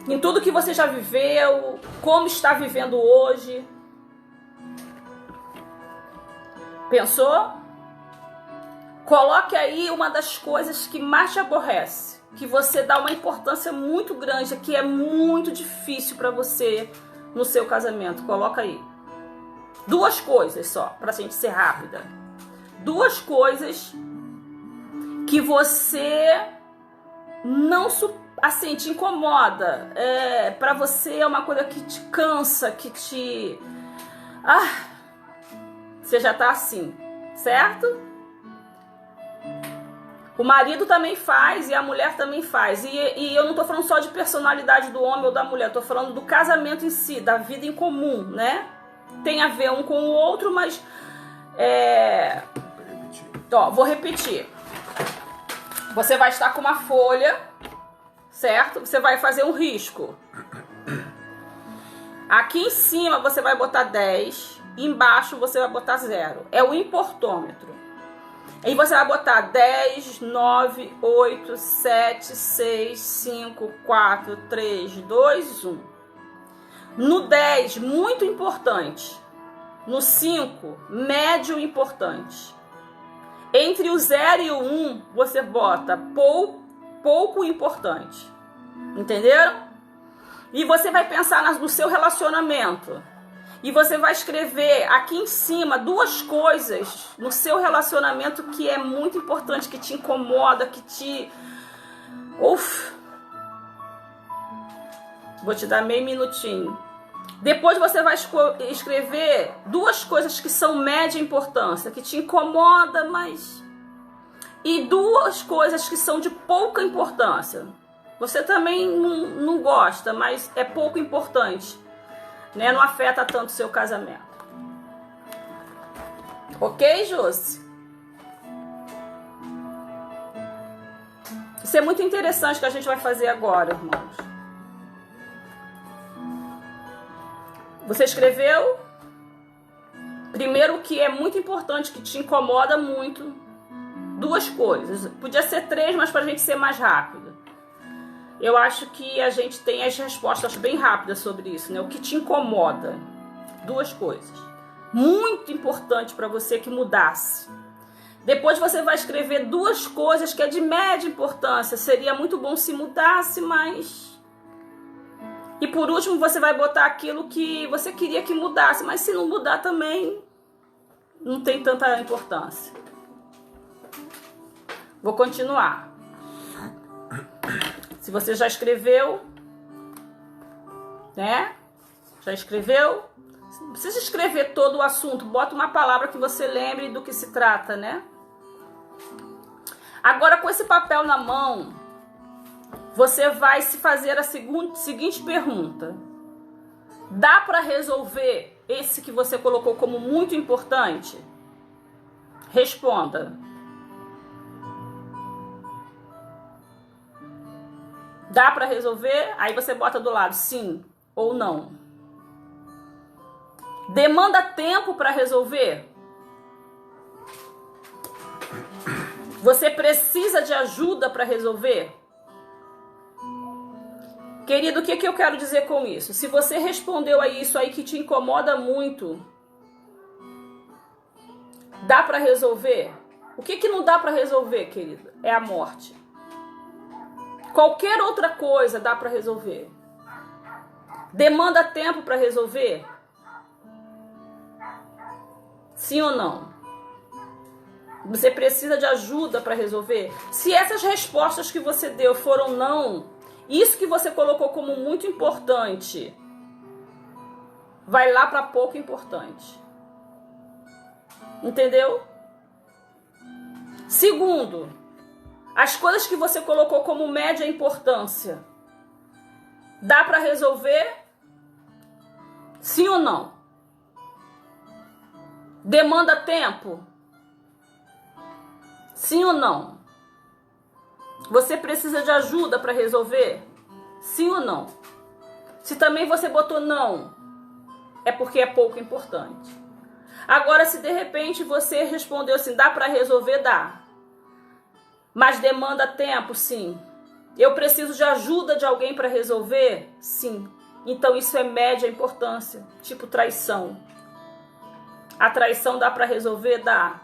Em tudo que você já viveu, como está vivendo hoje. Pensou? Coloque aí uma das coisas que mais te aborrece, que você dá uma importância muito grande, que é muito difícil para você no seu casamento. Coloca aí. 2 coisas só, pra gente ser rápida. 2 coisas que você não assim, te incomoda. Pra você é uma coisa que te cansa, que te... você já tá assim, certo? O marido também faz e a mulher também faz. E eu não tô falando só de personalidade do homem ou da mulher, eu tô falando do casamento em si, da vida em comum, né? Tem a ver um com o outro, mas vou repetir. Você vai estar com uma folha, certo? Você vai fazer um risco. Aqui em cima você vai botar 10, embaixo você vai botar 0. É o importômetro. Aí você vai botar 10, 9, 8, 7, 6, 5, 4, 3, 2, 1. No 10, muito importante. No 5, médio importante. Entre o 0 e o 1, você bota pouco importante. Entenderam? E você vai pensar no seu relacionamento. E você vai escrever aqui em cima 2 coisas no seu relacionamento que é muito importante, que te incomoda, que te... Vou te dar meio minutinho. Depois você vai escrever 2 coisas que são média importância, que te incomoda, mas... E 2 coisas que são de pouca importância. Você também não gosta, mas é pouco importante, né? Não afeta tanto o seu casamento. Ok, Josi? Isso é muito interessante que a gente vai fazer agora, irmãos. Você escreveu? Primeiro, o que é muito importante, que te incomoda muito. 2 coisas. Podia ser 3, mas pra gente ser mais rápido. Eu acho que a gente tem as respostas bem rápidas sobre isso, né? O que te incomoda. 2 coisas. Muito importante para você que mudasse. Depois você vai escrever 2 coisas que é de média importância. Seria muito bom se mudasse, mas... E por último você vai botar aquilo que você queria que mudasse, mas se não mudar também, não tem tanta importância. Vou continuar. Se você já escreveu, né? Já escreveu? Não precisa escrever todo o assunto, bota uma palavra que você lembre do que se trata, né? Agora, com esse papel na mão, você vai se fazer a seguinte pergunta. Dá para resolver esse que você colocou como muito importante? Responda. Dá para resolver? Aí você bota do lado sim ou não. Demanda tempo para resolver? Você precisa de ajuda para resolver? Querido, o que eu quero dizer com isso? Se você respondeu a isso aí que te incomoda muito, dá para resolver? O que não dá para resolver, querido? É a morte. Qualquer outra coisa dá para resolver. Demanda tempo para resolver? Sim ou não? Você precisa de ajuda para resolver? Se essas respostas que você deu foram não, isso que você colocou como muito importante vai lá para pouco importante. Entendeu? Segundo, as coisas que você colocou como média importância, dá para resolver? Sim ou não? Demanda tempo? Sim ou não? Você precisa de ajuda para resolver? Sim ou não? Se também você botou não, é porque é pouco importante. Agora, se de repente você respondeu assim, dá para resolver? Dá. Mas demanda tempo? Sim. Eu preciso de ajuda de alguém para resolver? Sim. Então isso é média importância, tipo traição. A traição dá para resolver? Dá.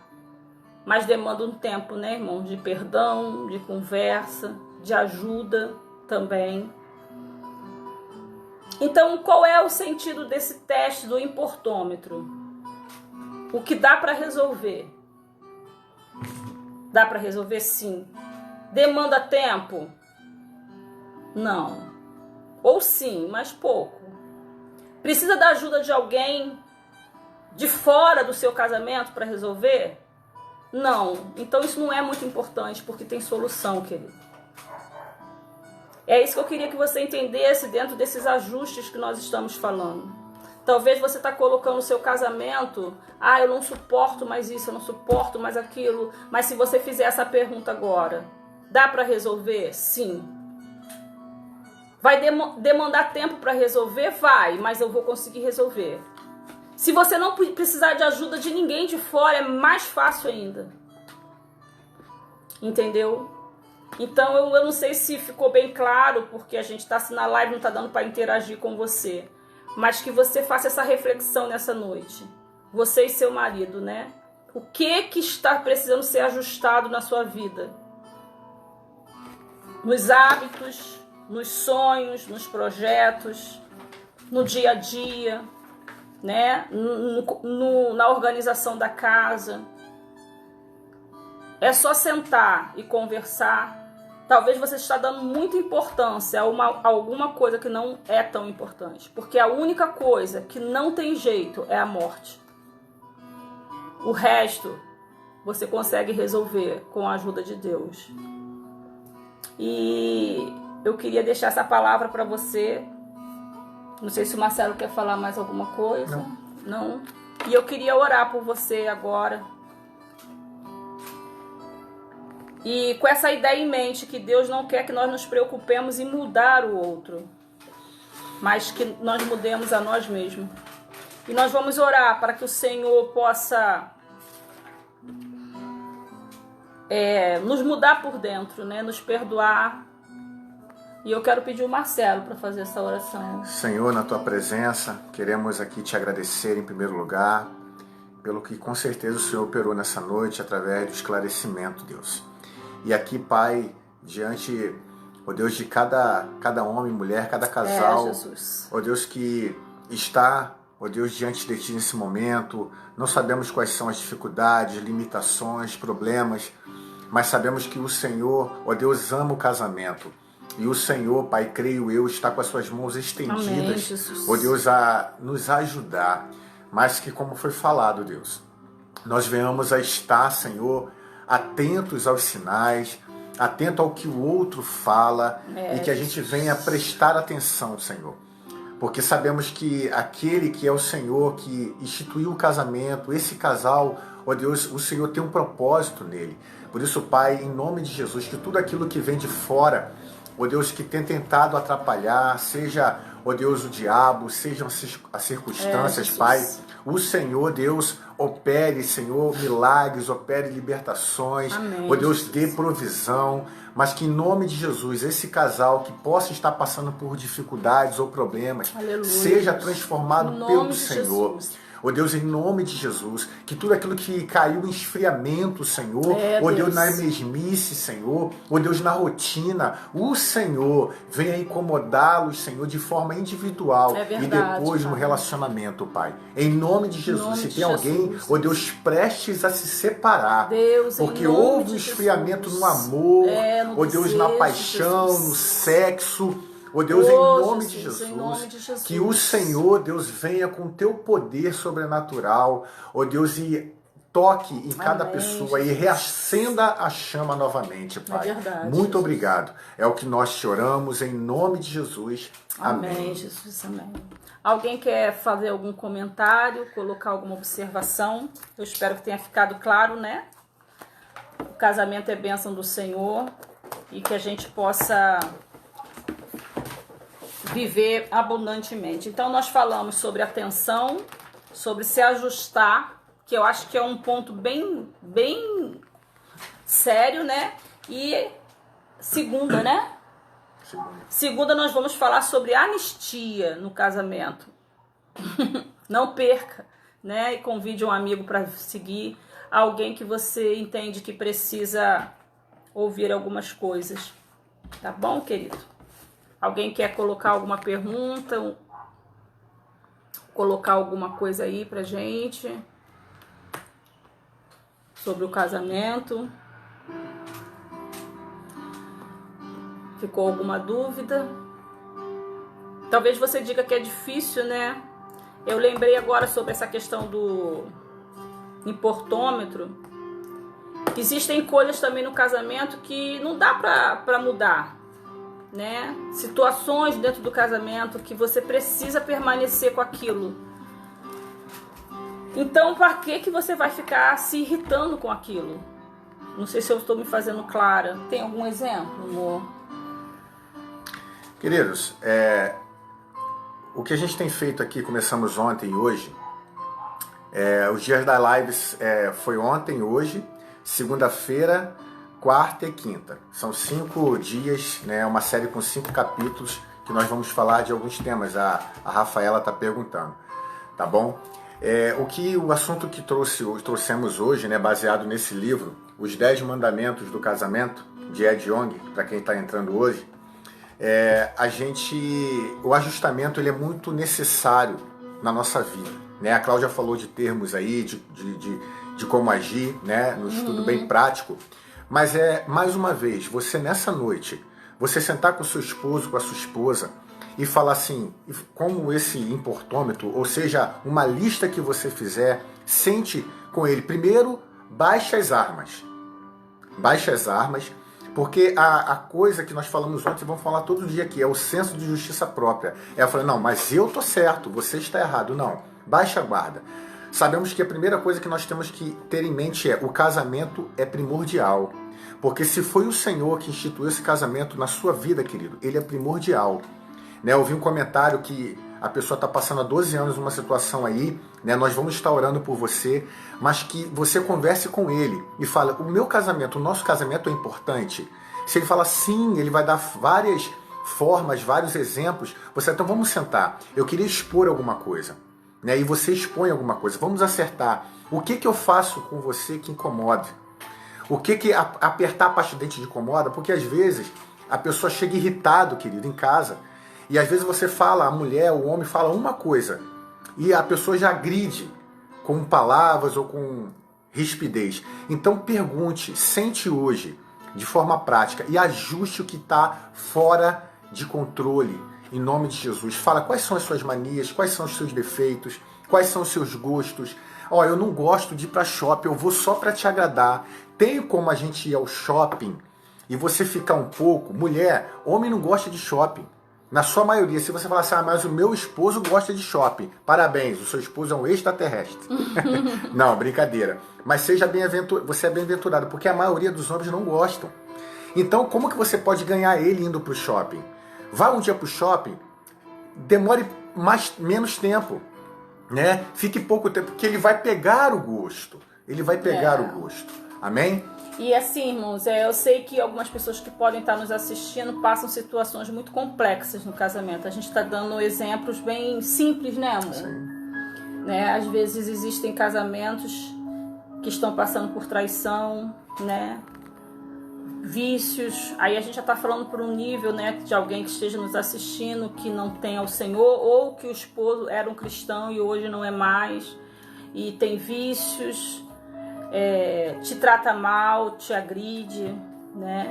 Mas demanda um tempo, né, irmão? De perdão, de conversa, de ajuda também. Então, qual é o sentido desse teste do importômetro? O que dá para resolver? Dá para resolver? Sim. Demanda tempo? Não. Ou sim, mas pouco. Precisa da ajuda de alguém de fora do seu casamento para resolver? Não. Então isso não é muito importante, porque tem solução, querido. É isso que eu queria que você entendesse dentro desses ajustes que nós estamos falando. Talvez você está colocando o seu casamento, eu não suporto mais isso, eu não suporto mais aquilo. Mas se você fizer essa pergunta agora, dá para resolver? Sim. Vai demandar tempo para resolver? Vai, mas eu vou conseguir resolver. Se você não precisar de ajuda de ninguém de fora, é mais fácil ainda. Entendeu? Então eu não sei se ficou bem claro, porque a gente está na live, não está dando para interagir com você. Mas que você faça essa reflexão nessa noite. Você e seu marido, né? O que está precisando ser ajustado na sua vida? Nos hábitos, nos sonhos, nos projetos, no dia a dia, né? Na organização da casa. É só sentar e conversar. Talvez você está dando muita importância a alguma coisa que não é tão importante. Porque a única coisa que não tem jeito é a morte. O resto você consegue resolver com a ajuda de Deus. E eu queria deixar essa palavra para você. Não sei se o Marcelo quer falar mais alguma coisa. Não? E eu queria orar por você agora. E com essa ideia em mente, que Deus não quer que nós nos preocupemos em mudar o outro, mas que nós mudemos a nós mesmos. E nós vamos orar para que o Senhor possa nos mudar por dentro, né? Nos perdoar. E eu quero pedir o Marcelo para fazer essa oração. Senhor, na tua presença, queremos aqui te agradecer em primeiro lugar, pelo que com certeza o Senhor operou nessa noite através do esclarecimento, Deus. E aqui, Pai, diante, ó Deus, de cada homem, mulher, cada casal, ó Deus, que está, ó Deus, diante de Ti nesse momento, não sabemos quais são as dificuldades, limitações, problemas, mas sabemos que o Senhor, ó Deus, ama o casamento. E o Senhor, Pai, creio eu, está com as suas mãos estendidas, ó Deus, a nos ajudar. Mas que, como foi falado, Deus, nós venhamos a estar, Senhor, atentos aos sinais, atento ao que o outro fala, e que a gente venha prestar atenção, Senhor. Porque sabemos que aquele que é o Senhor, que instituiu o casamento, esse casal, ó Deus, o Senhor tem um propósito nele. Por isso, Pai, em nome de Jesus, que tudo aquilo que vem de fora, ó Deus, que tem tentado atrapalhar, seja, ó Deus, o diabo, sejam as circunstâncias, Pai, o Senhor, Deus, opere, Senhor, milagres, opere libertações, ó Deus, dê provisão, mas que em nome de Jesus, esse casal que possa estar passando por dificuldades ou problemas, seja transformado pelo Senhor. Ó Deus, em nome de Jesus, que tudo aquilo que caiu em esfriamento, Senhor, ó Deus, na mesmice, Senhor, ó Deus, na rotina, o Senhor venha incomodá-los, Senhor, de forma individual e depois no relacionamento, Pai. Em nome de Jesus, se tem alguém, ó Deus, prestes a se separar, porque houve um esfriamento no amor, ó Deus, na paixão, no sexo, ó Deus, em nome de Jesus, que o Senhor, Deus, venha com o teu poder sobrenatural, ó Deus, e toque em cada pessoa e reacenda a chama novamente, Pai. Muito obrigado. É o que nós te oramos em nome de Jesus. Amém. Jesus, amém. Alguém quer fazer algum comentário, colocar alguma observação? Eu espero que tenha ficado claro, né? O casamento é bênção do Senhor e que a gente possa viver abundantemente. Então nós falamos sobre atenção, sobre se ajustar, que eu acho que é um ponto bem sério, né? E segunda, né? Segunda nós vamos falar sobre anistia no casamento. Não perca, né? E convide um amigo para seguir, alguém que você entende que precisa ouvir algumas coisas. Tá bom, querido? Alguém quer colocar alguma pergunta? Colocar alguma coisa aí pra gente sobre o casamento? Ficou alguma dúvida? Talvez você diga que é difícil, né? Eu lembrei agora sobre essa questão do importômetro. Existem coisas também no casamento que não dá pra mudar, né? Situações dentro do casamento que você precisa permanecer com aquilo. Então, para que você vai ficar se irritando com aquilo? Não sei se eu estou me fazendo clara. Tem algum exemplo, amor? Queridos, o que a gente tem feito aqui, começamos ontem e hoje, os dias das lives foi ontem, hoje, segunda-feira, quarta e quinta. São 5 dias, né, uma série com 5 capítulos que nós vamos falar de alguns temas. A Rafaela está perguntando, tá bom? O assunto que trouxemos hoje, né, baseado nesse livro, Os 10 Mandamentos do Casamento, de Ed Yong, para quem está entrando hoje, o ajustamento ele é muito necessário na nossa vida, né? A Cláudia falou de termos aí, de como agir, né, no estudo bem prático, mas mais uma vez, você nessa noite, você sentar com o seu esposo, com a sua esposa e falar assim, como esse importômetro, ou seja, uma lista que você fizer, sente com ele, primeiro, baixe as armas, porque a coisa que nós falamos ontem, vamos falar todo dia aqui, é o senso de justiça própria. Eu falei, não, mas eu tô certo, você está errado. Não, baixa a guarda. Sabemos que a primeira coisa que nós temos que ter em mente o casamento é primordial. Porque se foi o Senhor que instituiu esse casamento na sua vida, querido, ele é primordial. Né, eu vi um comentário que a pessoa está passando há 12 anos numa situação aí, né, nós vamos estar orando por você, mas que você converse com ele e fala, o nosso casamento é importante. Se ele fala sim, ele vai dar várias formas, vários exemplos. Então vamos sentar, eu queria expor alguma coisa, né, e você expõe alguma coisa, vamos acertar. O que eu faço com você que incomode? O que apertar a pasta de dente incomoda? Porque às vezes a pessoa chega irritado, querido, em casa, e às vezes você fala, a mulher, o homem fala uma coisa e a pessoa já agride com palavras ou com rispidez. Então pergunte, sente hoje de forma prática e ajuste o que está fora de controle, em nome de Jesus. Fala quais são as suas manias, quais são os seus defeitos, quais são os seus gostos. Eu não gosto de ir para shopping, eu vou só para te agradar. Tem como a gente ir ao shopping e você ficar um pouco... Mulher, homem não gosta de shopping. Na sua maioria, se você falar assim, mas o meu esposo gosta de shopping, parabéns, o seu esposo é um extraterrestre. Não, brincadeira. Mas você é bem-aventurado, porque a maioria dos homens não gostam. Então, como que você pode ganhar ele indo para o shopping? Vá um dia para o shopping, demore menos tempo, né? Fique pouco tempo, porque ele vai pegar o gosto. Ele vai pegar o gosto. Amém? E assim, irmãos, eu sei que algumas pessoas que podem estar nos assistindo passam situações muito complexas no casamento. A gente está dando exemplos bem simples, né, amor? Sim. Né? Às vezes existem casamentos que estão passando por traição, né? Vícios. Aí a gente já está falando por um nível, né, de alguém que esteja nos assistindo que não tem ao Senhor, ou que o esposo era um cristão e hoje não é mais, e tem vícios... te trata mal, te agride, né?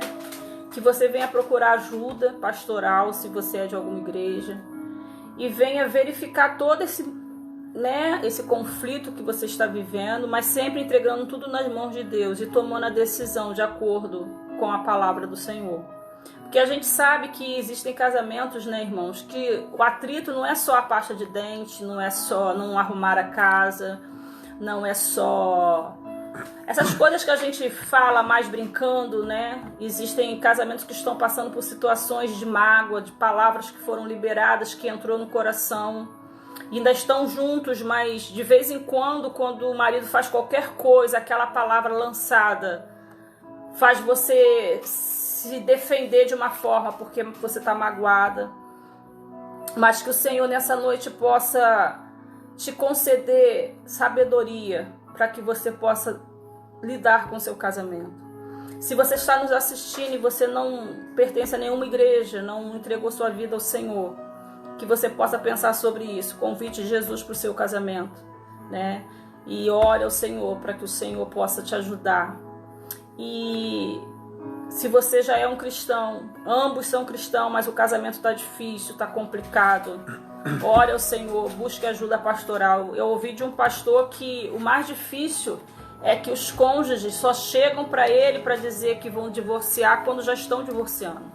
Que você venha procurar ajuda pastoral, se você é de alguma igreja, e venha verificar todo esse conflito que você está vivendo, mas sempre entregando tudo nas mãos de Deus e tomando a decisão de acordo com a palavra do Senhor. Porque a gente sabe que existem casamentos, né, irmãos, que o atrito não é só a pasta de dente, não é só não arrumar a casa, não é só... Essas coisas que a gente fala mais brincando, né? Existem casamentos que estão passando por situações de mágoa, de palavras que foram liberadas, que entrou no coração, ainda estão juntos, mas de vez em quando o marido faz qualquer coisa, aquela palavra lançada faz você se defender de uma forma porque você está magoada. Mas que o Senhor nessa noite possa te conceder sabedoria para que você possa lidar com o seu casamento. Se você está nos assistindo e você não pertence a nenhuma igreja, não entregou sua vida ao Senhor, que você possa pensar sobre isso. Convide Jesus para o seu casamento, né? E ore ao Senhor para que o Senhor possa te ajudar. E se você já é um cristão, ambos são cristãos, mas o casamento está difícil, está complicado, ore ao Senhor, busque ajuda pastoral. Eu ouvi de um pastor que o mais difícil é que os cônjuges só chegam para ele para dizer que vão divorciar quando já estão divorciando,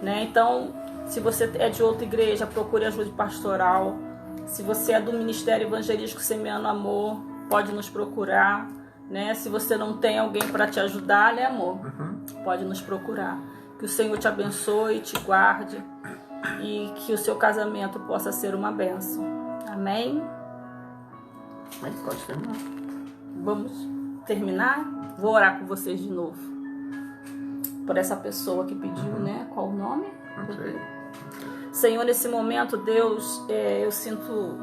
né? Então, se você é de outra igreja, procure ajuda pastoral. Se você é do Ministério Evangelístico Semeando Amor, pode nos procurar, né? Se você não tem alguém para te ajudar, né, amor? Pode nos procurar. Que o Senhor te abençoe, te guarde e que o seu casamento possa ser uma bênção. Amém? Pode terminar. Vamos terminar? Vou orar por vocês de novo. Por essa pessoa que pediu, né? Qual o nome? Senhor, nesse momento, Deus, eu sinto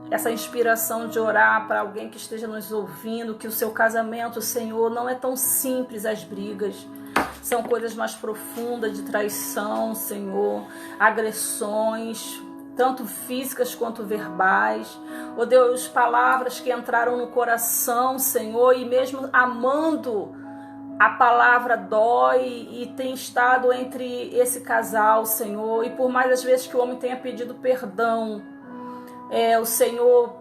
essa inspiração de orar para alguém que esteja nos ouvindo, que o seu casamento, Senhor, não é tão simples as brigas. São coisas mais profundas de traição, Senhor, agressões, tanto físicas quanto verbais. Oh Deus, palavras que entraram no coração, Senhor, e mesmo amando, a palavra dói e tem estado entre esse casal, Senhor. E por mais as vezes que o homem tenha pedido perdão, o Senhor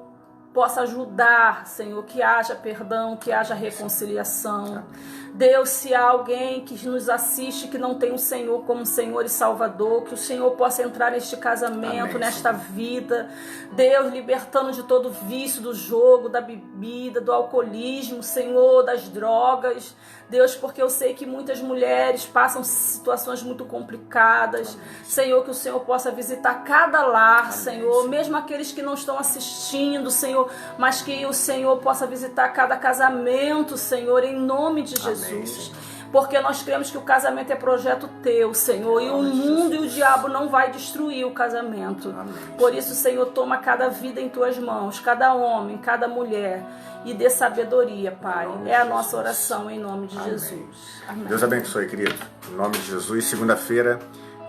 possa ajudar, Senhor, que haja perdão, que haja reconciliação. Deus, se há alguém que nos assiste que não tem o Senhor como Senhor e Salvador, que o Senhor possa entrar neste casamento, amém, nesta vida. Deus, libertando de todo vício do jogo, da bebida, do alcoolismo, Senhor, das drogas. Deus, porque eu sei que muitas mulheres passam situações muito complicadas. Amém. Senhor, que o Senhor possa visitar cada lar, amém, Senhor, mesmo aqueles que não estão assistindo, Senhor, mas que o Senhor possa visitar cada casamento, Senhor, em nome de Jesus. Amém. Porque nós cremos que o casamento é projeto teu, Senhor, e o mundo e o diabo não vai destruir o casamento. Amém. Por isso, Senhor, toma cada vida em tuas mãos, cada homem, cada mulher, e dê sabedoria, Pai. É a nossa oração em nome de Jesus. Amém. Deus abençoe, querido. Em nome de Jesus, segunda-feira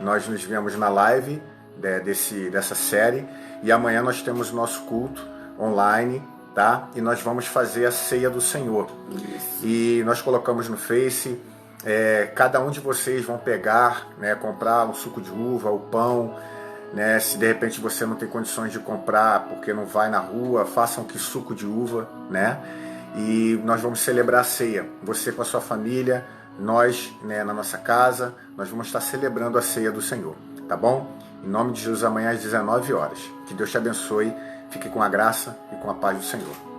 nós nos vemos na live dessa série, e amanhã nós temos o nosso culto online, tá? E nós vamos fazer a ceia do Senhor. Isso. E nós colocamos no Face, cada um de vocês vão pegar, né, comprar o suco de uva, o pão, né? Se de repente você não tem condições de comprar porque não vai na rua, façam que suco de uva, né? E nós vamos celebrar a ceia. Você com a sua família, nós, né, na nossa casa, nós vamos estar celebrando a ceia do Senhor, tá bom? Em nome de Jesus, amanhã às 19 horas. Que Deus te abençoe. Fique com a graça e com a paz do Senhor.